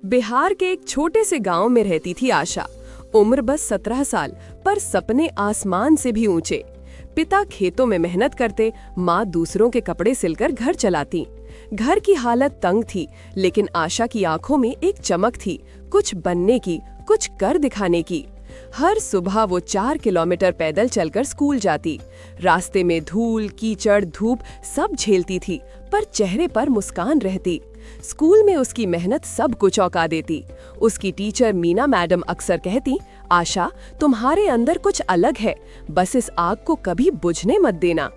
बिहार के एक छोटे से गांव में रहती थी आशा। उम्र बस 17 साल, पर सपने आसमान से भी ऊंचे। पिता खेतों में मेहनत करते, माँ दूसरों के कपड़े सिलकर घर चलाती। घर की हालत तंग थी, लेकिन आशा की आंखों में एक चमक थी, कुछ बनने की, कुछ कर दिखाने की। हर सुबह वो 4 किलोमीटर पैदल चलकर स्कूल जाती। रास्ते में धूल, कीचड़, धूप सब झेलती थी, पर चेहरे पर मुस्कान रहती। स्कूल में उसकी मेहनत सबको चौंका देती। उसकी टीचर मीना मैडम अक्सर कहती, आशा, तुम्हारे अंदर कुछ अलग है, बस इस आग को कभी बुझने मत देना।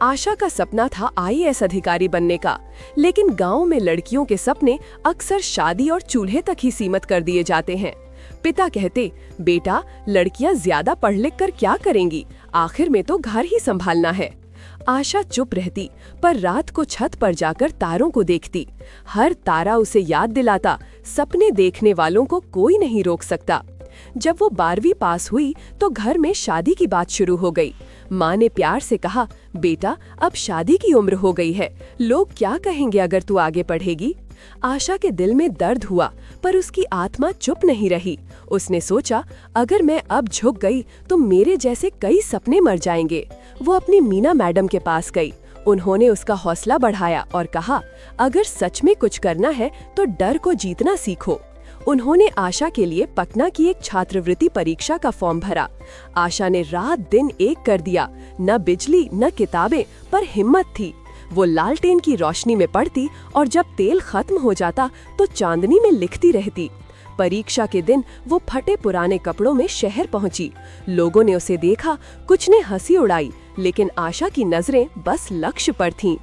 आशा का सपना था आईएएस अधिकारी बनने का, लेकिन गांव में लड़कियों के सपने अक्सर शादी और चूल्हे तक ही सीमित कर दिए जाते हैं। पिता कहते, बेटा, लड़कियां ज्यादा पढ़ लिख कर क्या करेंगी, आखिर में तो घर ही संभालना है। आशा चुप रहती, पर रात को छत पर जाकर तारों को देखती। हर तारा उसे याद दिलाता, सपने देखने वालों को कोई नहीं रोक सकता। जब वो 12वीं पास हुई तो घर में शादी की बात शुरू हो गई। माँ ने प्यार से कहा, बेटा, अब शादी की उम्र हो गई है, लोग क्या कहेंगे अगर तू आगे पढ़ेगी। आशा के दिल में दर्द हुआ, पर उसकी आत्मा चुप नहीं रही। उसने सोचा, अगर मैं अब झुक गई तो मेरे जैसे कई सपने मर जाएंगे। वो अपनी मीना मैडम के पास गई। उन्होंने उसका हौसला बढ़ाया और कहा, अगर सच में कुछ करना है तो डर को जीतना सीखो। उन्होंने आशा के लिए पटना की एक छात्रवृत्ति परीक्षा का फॉर्म भरा। आशा ने रात दिन एक कर दिया, न बिजली न किताबें, पर हिम्मत थी। वो लालटेन की रोशनी में पढ़ती और जब तेल खत्म हो जाता तो चांदनी में लिखती रहती। परीक्षा के दिन वो फटे पुराने कपड़ों में शहर पहुंची। लोगों ने उसे देखा, कुछ ने हंसी उड़ाई, लेकिन आशा की नजरें बस लक्ष्य पर थीं।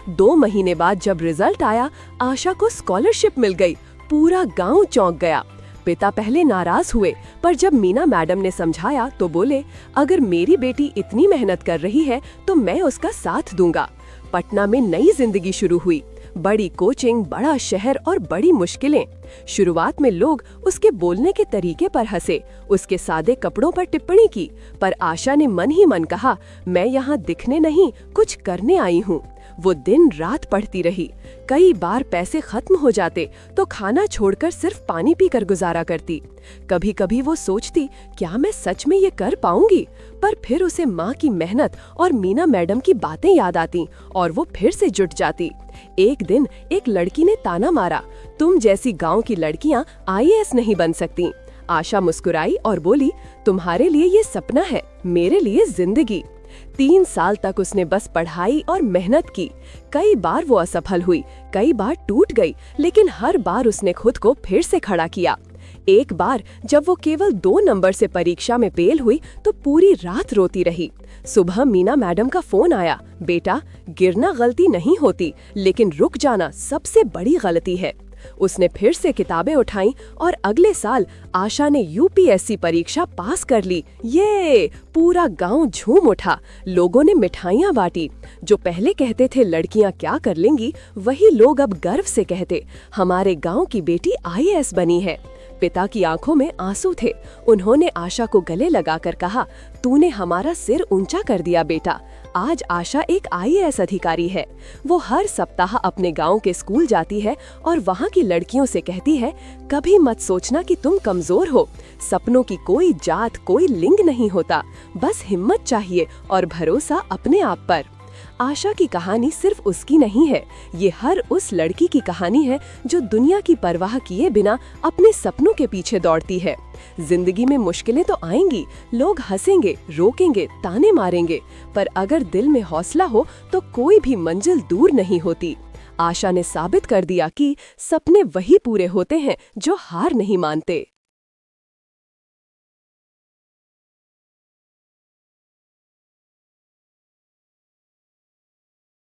2 महीने बाद जब रिजल्ट आया, आशा को स्कॉलरशिप मिल गई। पूरा गांव चौंक गया। पिता पहले नाराज हुए, पर जब मीना मैडम ने समझाया तो बोले, अगर मेरी बेटी इतनी मेहनत कर रही है तो मैं उसका साथ दूंगा। पटना में नई जिंदगी शुरू हुई। बड़ी कोचिंग, बड़ा शहर और बड़ी मुश्किलें। शुरुआत में लोग उसके बोलने के तरीके पर हंसे, उसके सादे कपड़ों पर टिप्पणी की, पर आशा ने मन ही मन कहा, मैं यहाँ दिखने नहीं, कुछ करने आई हूँ। वो दिन रात पढ़ती रही। कई बार पैसे खत्म हो जाते तो खाना छोड़कर सिर्फ पानी पीकर गुजारा करती। कभी कभी वो सोचती, क्या मैं सच में ये कर पाऊंगी, पर फिर उसे माँ की मेहनत और मीना मैडम की बातें याद आती और वो फिर से जुट जाती। एक दिन एक लड़की ने ताना मारा, तुम जैसी गांव की लड़कियां आईएएस नहीं बन सकती। आशा मुस्कुराई और बोली, तुम्हारे लिए ये सपना है, मेरे लिए जिंदगी। 3 साल तक उसने बस पढ़ाई और मेहनत की। कई बार वो असफल हुई, कई बार टूट गई, लेकिन हर बार उसने खुद को फिर से खड़ा किया। एक बार जब वो केवल 2 नंबर से परीक्षा में फेल हुई तो पूरी रात रोती रही। सुबह मीना मैडम का फोन आया, बेटा, गिरना गलती नहीं होती, लेकिन रुक जाना सबसे बड़ी गलती है। उसने फिर से किताबें उठाईं और अगले साल आशा ने यूपीएससी परीक्षा पास कर ली। ये पूरा गांव झूम उठा। लोगों ने मिठाइयां बांटी। जो पहले कहते थे लड़कियां क्या कर लेंगी, वही लोग अब गर्व से कहते, हमारे गांव की बेटी आईएएस बनी है। पिता की आंखों में आंसू थे। उन्होंने आशा को गले लगाकर कहा, तूने हमारा सिर ऊंचा कर दिया बेटा। आज आशा एक आईएएस अधिकारी है। वो हर सप्ताह अपने गांव के स्कूल जाती है और वहाँ की लड़कियों से कहती है, कभी मत सोचना कि तुम कमजोर हो। सपनों की कोई जात, कोई लिंग नहीं होता, बस हिम्मत चाहिए और भरोसा अपने आप पर। आशा की कहानी सिर्फ उसकी नहीं है, ये हर उस लड़की की कहानी है जो दुनिया की परवाह किए बिना अपने सपनों के पीछे दौड़ती है। जिंदगी में मुश्किलें तो आएंगी, लोग हंसेंगे, रोकेंगे, ताने मारेंगे, पर अगर दिल में हौसला हो तो कोई भी मंजिल दूर नहीं होती। आशा ने साबित कर दिया कि सपने वही पूरे होते हैं जो हार नहीं मानते।